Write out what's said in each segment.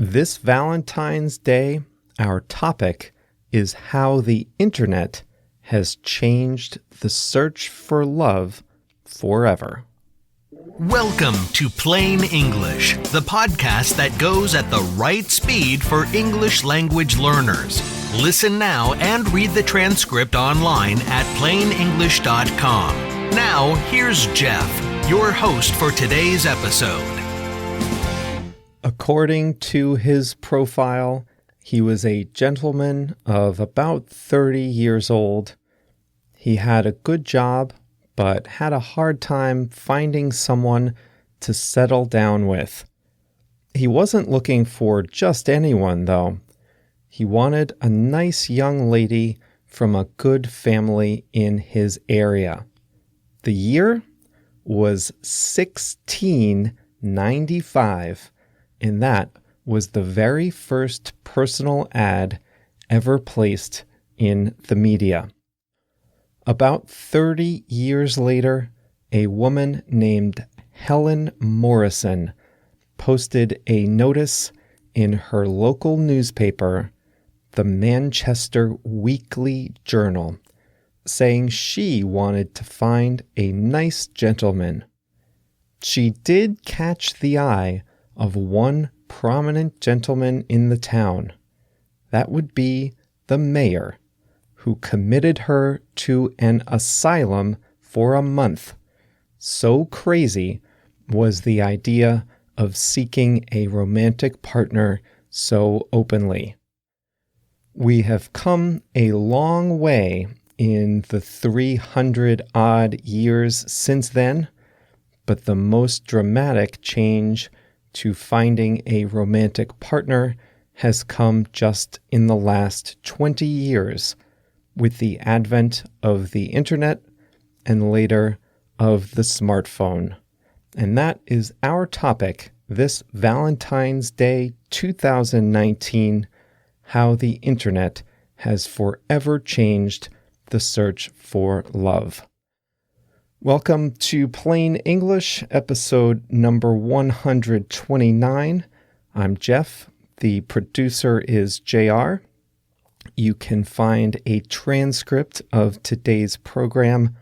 This Valentine's Day, our topic is how the internet has changed the search for love forever. Welcome to Plain English, the podcast that goes at the right speed for English language learners. Listen now and read the transcript online at plainenglish.com. Now, here's Jeff, your host for today's episode. According to his profile, he was a gentleman of about 30 years old. He had a good job, but had a hard time finding someone to settle down with. He wasn't looking for just anyone, though. He wanted a nice young lady from a good family in his area. The year was 1695, and that was the very first personal ad ever placed in the media. About 30 years later, a woman named Helen Morrison posted a notice in her local newspaper, the Manchester Weekly Journal, saying she wanted to find a nice gentleman. She did catch the eye of one prominent gentleman in the town. That would be the mayor, who committed her to an asylum for a month. So crazy was the idea of seeking a romantic partner so openly. We have come a long way in the 300-odd years since then, but the most dramatic change to finding a romantic partner has come just in the last 20 years, with the advent of the internet and later of the smartphone. And that is our topic this Valentine's Day 2019, how the internet has forever changed the search for love. Welcome to Plain English, episode number 129. I'm Jeff. The producer is JR. You can find a transcript of today's program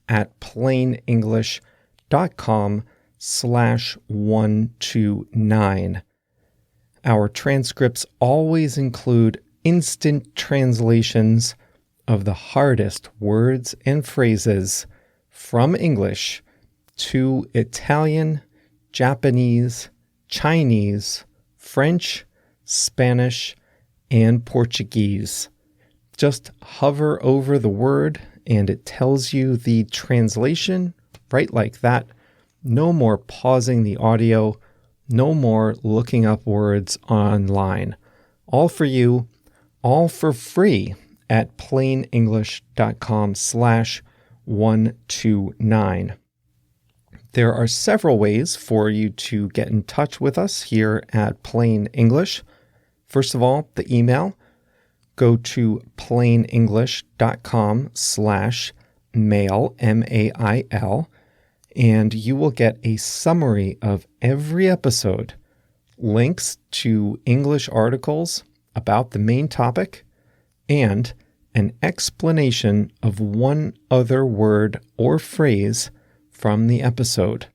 at plainenglish.com/129. Our transcripts always include instant translations of the hardest words and phrases from English to Italian, Japanese, Chinese, French, Spanish, and Portuguese. Just hover over the word and it tells you the translation right like that. No more pausing the audio, no more looking up words online. All for you, all for free at plainenglish.com/129. There are several ways for you to get in touch with us here at Plain English. First of all, the email. Go to plainenglish.com/mail, M-A-I-L, and you will get a summary of every episode, links to English articles about the main topic, and an explanation of one other word or phrase from the episode.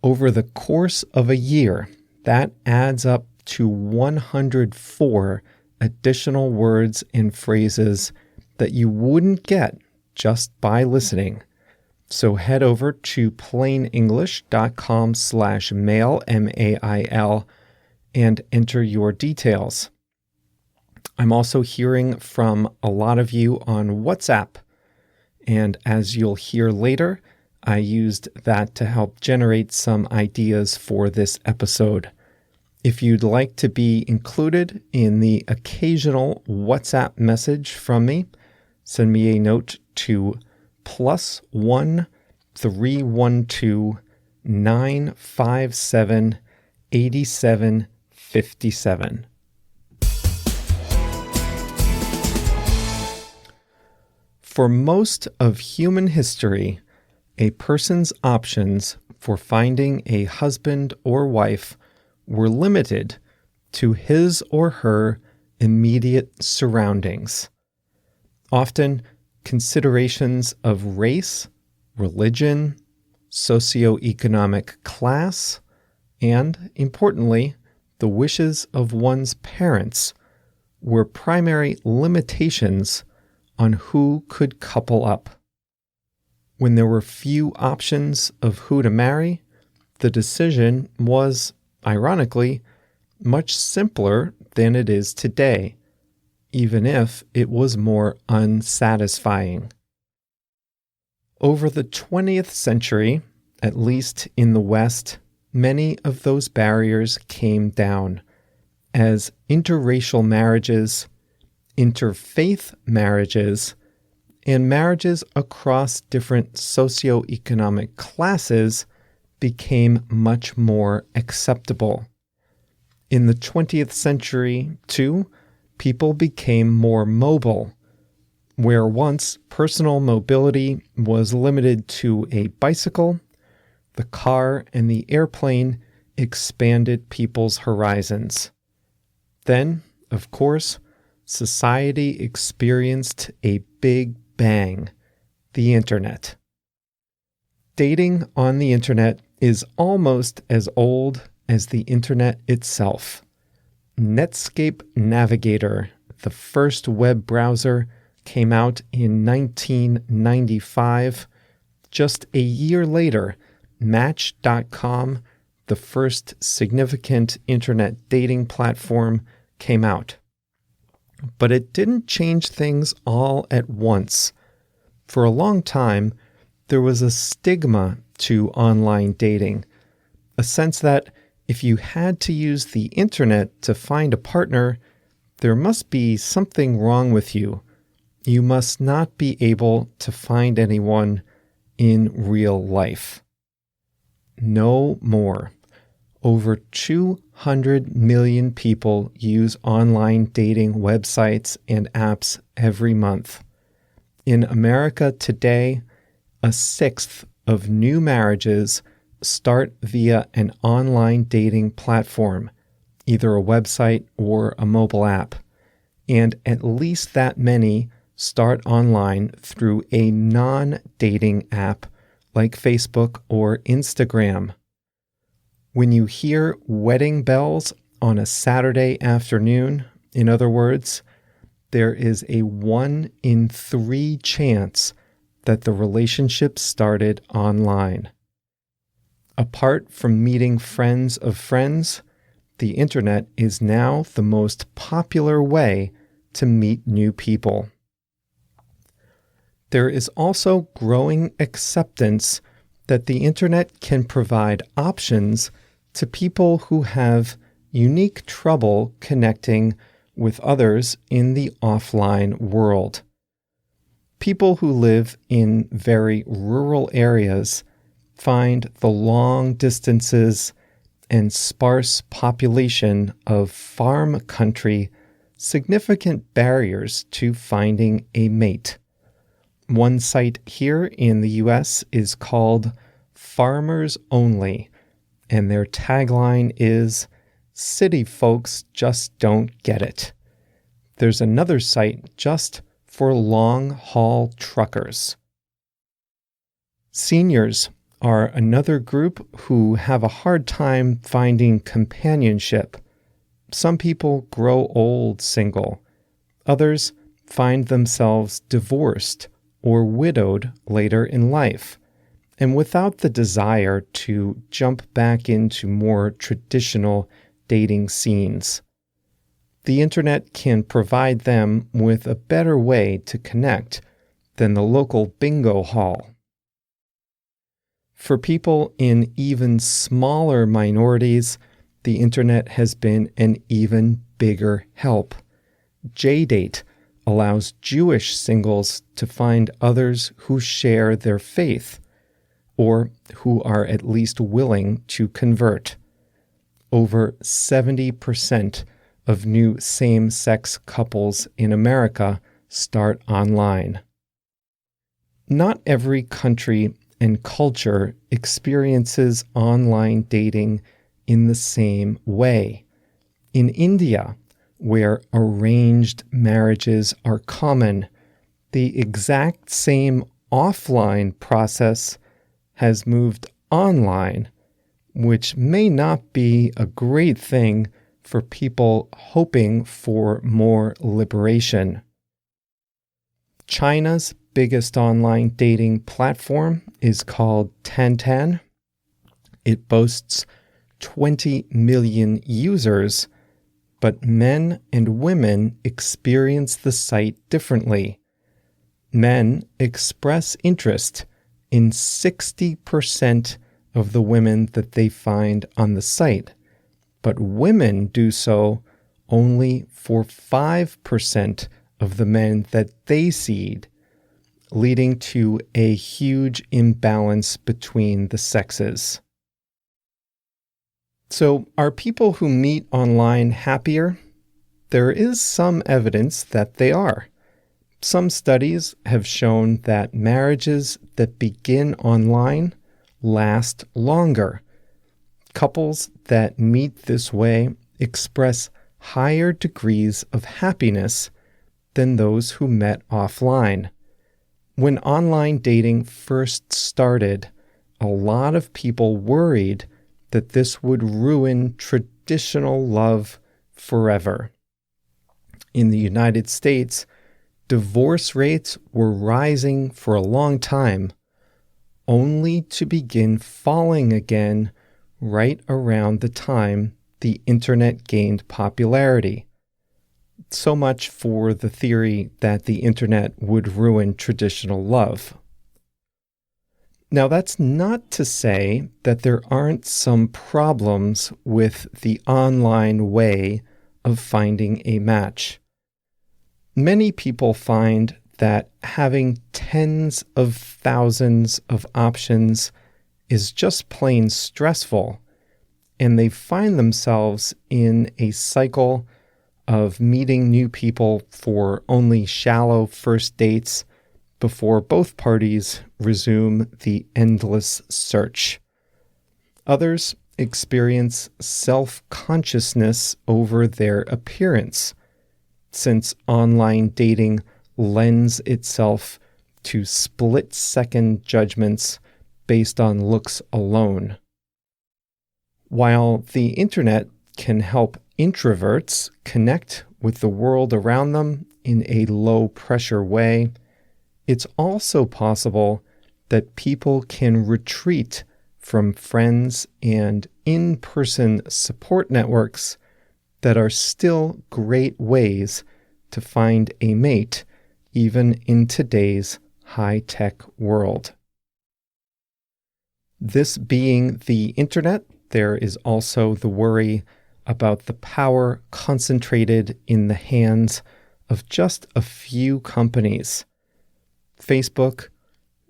Over the course of a year, that adds up to 104 additional words and phrases that you wouldn't get just by listening. So head over to plainenglish.com/mail, M-A-I-L, and enter your details. I'm also hearing from a lot of you on WhatsApp, and as you'll hear later, I used that to help generate some ideas for this episode. If you'd like to be included in the occasional WhatsApp message from me, send me a note to +1 312 957 8757. For most of human history, a person's options for finding a husband or wife were limited to his or her immediate surroundings. Often, considerations of race, religion, socioeconomic class, and, importantly, the wishes of one's parents were primary limitations on who could couple up. When there were few options of who to marry, the decision was, ironically, much simpler than it is today, even if it was more unsatisfying. Over the 20th century, at least in the West, many of those barriers came down as interracial marriages, interfaith marriages, and marriages across different socioeconomic classes became much more acceptable. In the 20th century, too, people became more mobile, where once personal mobility was limited to a bicycle, the car and the airplane expanded people's horizons. Then, of course, society experienced a big bang, the internet. Dating on the internet is almost as old as the internet itself. Netscape Navigator, the first web browser, came out in 1995. Just a year later, Match.com, the first significant internet dating platform, came out. But it didn't change things all at once. For a long time, there was a stigma to online dating, a sense that if you had to use the internet to find a partner, there must be something wrong with you. You must not be able to find anyone in real life. No more. Over 200 million people use online dating websites and apps every month. In America today, a sixth of new marriages start via an online dating platform, either a website or a mobile app, and at least that many start online through a non-dating app like Facebook or Instagram. When you hear wedding bells on a Saturday afternoon, in other words, there is a 1 in 3 chance that the relationship started online. Apart from meeting friends of friends, the internet is now the most popular way to meet new people. There is also growing acceptance that the internet can provide options to people who have unique trouble connecting with others in the offline world. People who live in very rural areas find the long distances and sparse population of farm country significant barriers to finding a mate. One site here in the U.S. is called Farmers Only, and their tagline is, "City folks just don't get it." There's another site just for long-haul truckers. Seniors are another group who have a hard time finding companionship. Some people grow old single. Others find themselves divorced or widowed later in life, and without the desire to jump back into more traditional dating scenes. The internet can provide them with a better way to connect than the local bingo hall. For people in even smaller minorities, the internet has been an even bigger help. JDate allows Jewish singles to find others who share their faith, or who are at least willing to convert. Over 70% of new same-sex couples in America start online. Not every country and culture experiences online dating in the same way. In India, where arranged marriages are common, the exact same offline process has moved online, which may not be a great thing for people hoping for more liberation. China's biggest online dating platform is called Tantan. It boasts 20 million users, but men and women experience the site differently. Men express interest in 60% of the women that they find on the site, but women do so only for 5% of the men that they see, leading to a huge imbalance between the sexes. So, are people who meet online happier? There is some evidence that they are. Some studies have shown that marriages that begin online last longer. Couples that meet this way express higher degrees of happiness than those who met offline. When online dating first started, a lot of people worried that this would ruin traditional love forever. In the United States, divorce rates were rising for a long time, only to begin falling again right around the time the internet gained popularity. So much for the theory that the internet would ruin traditional love. Now, that's not to say that there aren't some problems with the online way of finding a match. Many people find that having tens of thousands of options is just plain stressful, and they find themselves in a cycle of meeting new people for only shallow first dates before both parties resume the endless search. Others experience self-consciousness over their appearance, since online dating lends itself to split-second judgments based on looks alone. While the internet can help introverts connect with the world around them in a low-pressure way, it's also possible that people can retreat from friends and in-person support networks that are still great ways to find a mate, even in today's high-tech world. This being the internet, there is also the worry about the power concentrated in the hands of just a few companies. Facebook,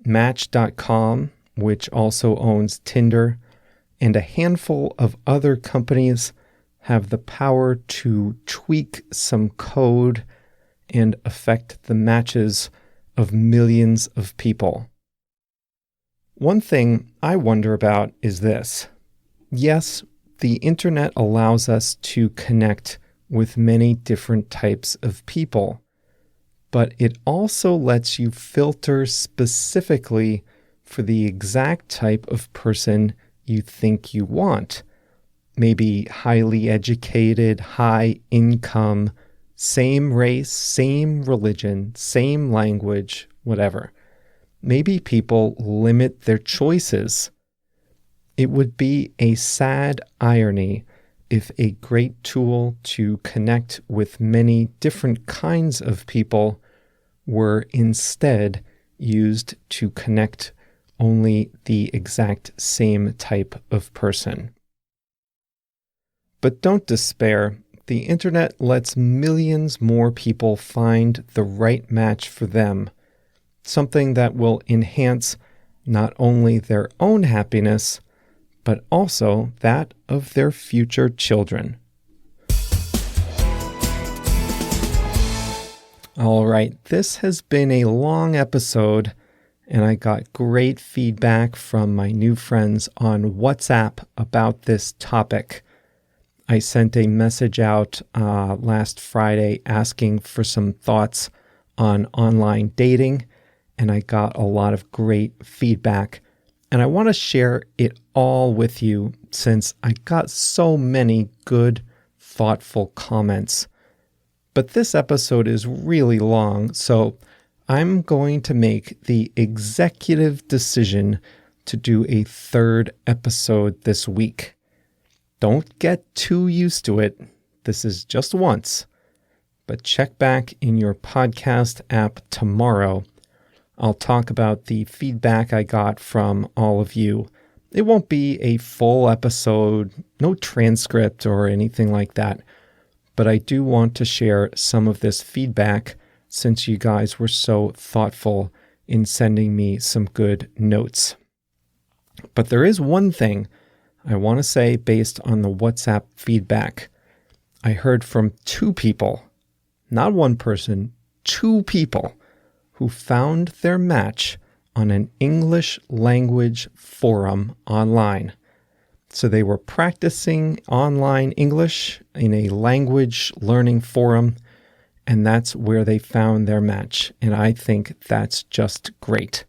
Match.com, which also owns Tinder, and a handful of other companies have the power to tweak some code and affect the matches of millions of people. One thing I wonder about is this. Yes, the internet allows us to connect with many different types of people, but it also lets you filter specifically for the exact type of person you think you want. Maybe highly educated, high income, same race, same religion, same language, whatever. Maybe people limit their choices. It would be a sad irony if a great tool to connect with many different kinds of people were instead used to connect only the exact same type of person. But don't despair. The internet lets millions more people find the right match for them, something that will enhance not only their own happiness, but also that of their future children. All right, this has been a long episode, and I got great feedback from my new friends on WhatsApp about this topic. I sent a message out last Friday asking for some thoughts on online dating, and I got a lot of great feedback. And I want to share it all with you since I got so many good, thoughtful comments. But this episode is really long, so I'm going to make the executive decision to do a third episode this week. Don't get too used to it. This is just once. But check back in your podcast app tomorrow. I'll talk about the feedback I got from all of you. It won't be a full episode, no transcript or anything like that. But I do want to share some of this feedback since you guys were so thoughtful in sending me some good notes. But there is one thing I want to say based on the WhatsApp feedback. I heard from 2 people, not one person, 2 people who found their match on an English language forum online. So they were practicing online English in a language learning forum, and that's where they found their match. And I think that's just great.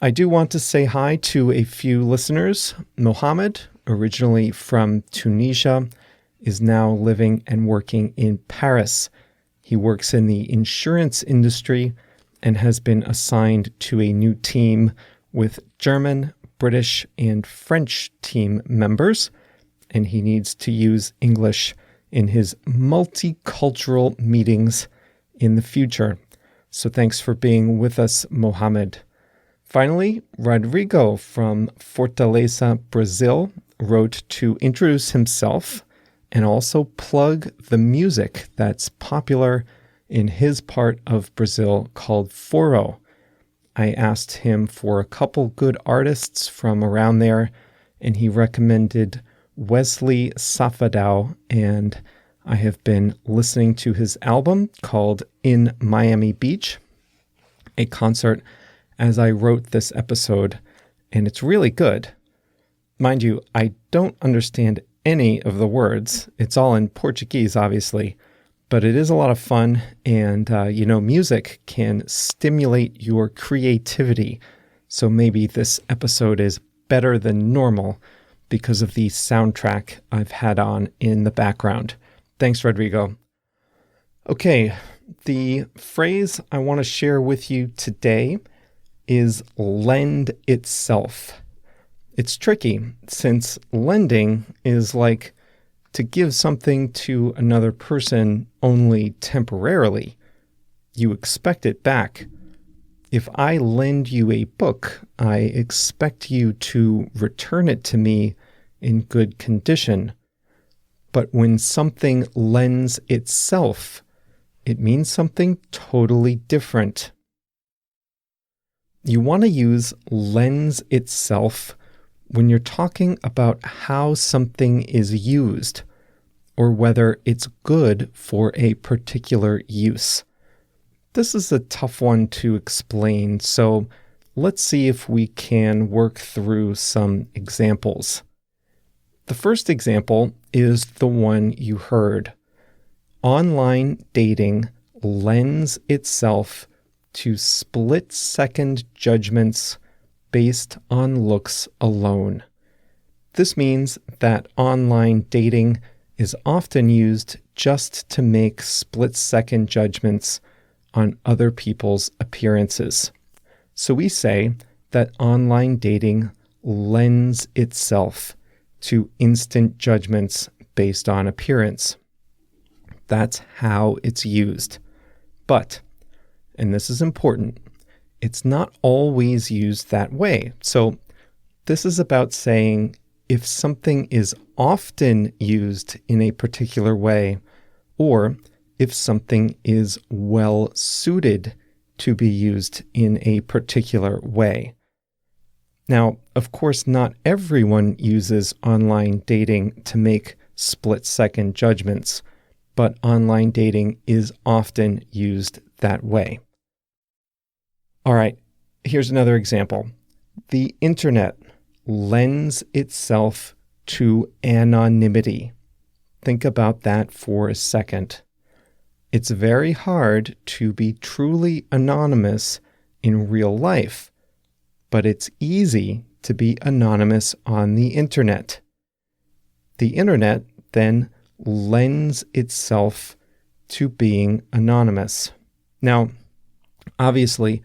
I do want to say hi to a few listeners. Mohammed, originally from Tunisia, is now living and working in Paris. He works in the insurance industry and has been assigned to a new team with German, British, and French team members, and he needs to use English in his multicultural meetings in the future. So thanks for being with us, Mohammed. Finally, Rodrigo from Fortaleza, Brazil, wrote to introduce himself and also plug the music that's popular in his part of Brazil called Forró. I asked him for a couple good artists from around there, and he recommended Wesley Safadão, and I have been listening to his album called In Miami Beach, a concert as I wrote this episode, and it's really good. Mind you, I don't understand any of the words. It's all in Portuguese, obviously, but it is a lot of fun, and, music can stimulate your creativity, so maybe this episode is better than normal because of the soundtrack I've had on in the background. Thanks, Rodrigo. Okay, the phrase I want to share with you today is lend itself. It's tricky since lending is like to give something to another person only temporarily. You expect it back. If I lend you a book, I expect you to return it to me in good condition. But when something lends itself, it means something totally different. You want to use lends itself when you're talking about how something is used or whether it's good for a particular use. This is a tough one to explain, so let's see if we can work through some examples. The first example is the one you heard. Online dating lends itself to split-second judgments based on looks alone. This means that online dating is often used just to make split-second judgments on other people's appearances. So we say that online dating lends itself to instant judgments based on appearance. That's how it's used. But, and this is important, it's not always used that way. So this is about saying if something is often used in a particular way, or if something is well suited to be used in a particular way. Now, of course, not everyone uses online dating to make split-second judgments, but online dating is often used that way. All right, here's another example. The internet lends itself to anonymity. think about that for a second. It's very hard to be truly anonymous in real life, but it's easy to be anonymous on the internet. The internet then lends itself to being anonymous. Now, obviously,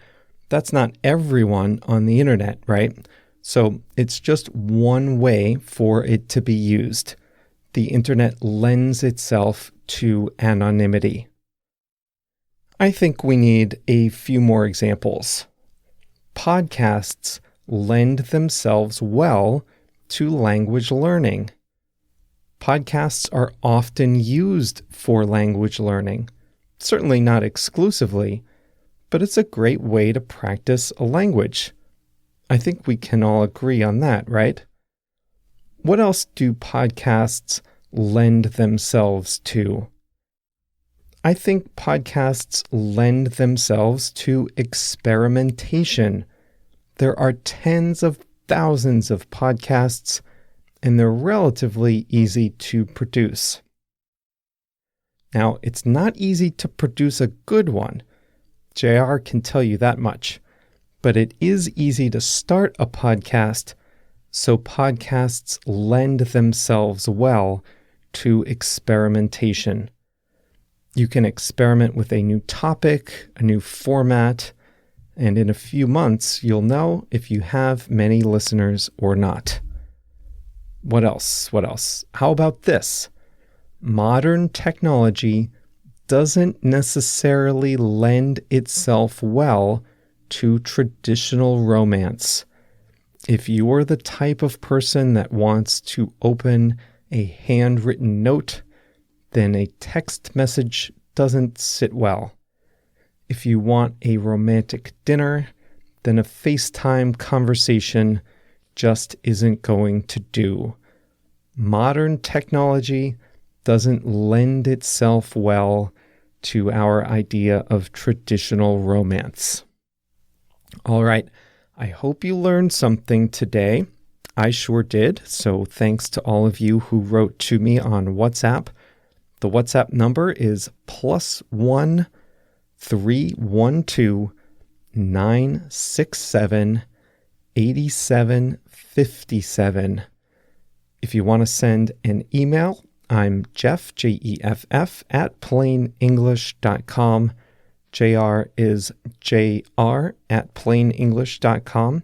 that's not everyone on the internet, right? So it's just one way for it to be used. The internet lends itself to anonymity. I think we need a few more examples. Podcasts lend themselves well to language learning. Podcasts are often used for language learning. Certainly not exclusively, but it's a great way to practice a language. I think we can all agree on that, right? What else do podcasts lend themselves to? I think podcasts lend themselves to experimentation. There are tens of thousands of podcasts, and they're relatively easy to produce. Now, it's not easy to produce a good one. JR can tell you that much. But it is easy to start a podcast, so podcasts lend themselves well to experimentation. You can experiment with a new topic, a new format, and in a few months, you'll know if you have many listeners or not. What else? How about this? Modern technology doesn't necessarily lend itself well to traditional romance. If you're the type of person that wants to open a handwritten note, then a text message doesn't sit well. If you want a romantic dinner, then a FaceTime conversation just isn't going to do. Modern technology doesn't lend itself well to our idea of traditional romance. All right, I hope you learned something today. I sure did, so thanks to all of you who wrote to me on WhatsApp. The WhatsApp number is +1 312 967 8757. If you want to send an email, I'm Jeff, Jeff, at plainenglish.com. JR is JR at plainenglish.com.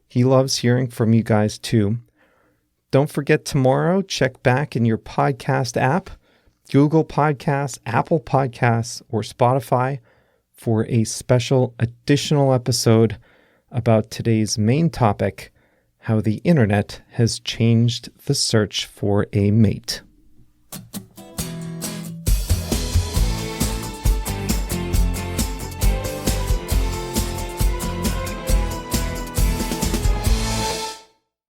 He loves hearing from you guys too. Don't forget tomorrow, check back in your podcast app, Google Podcasts, Apple Podcasts, or Spotify for a special additional episode about today's main topic, how the internet has changed the search for a mate.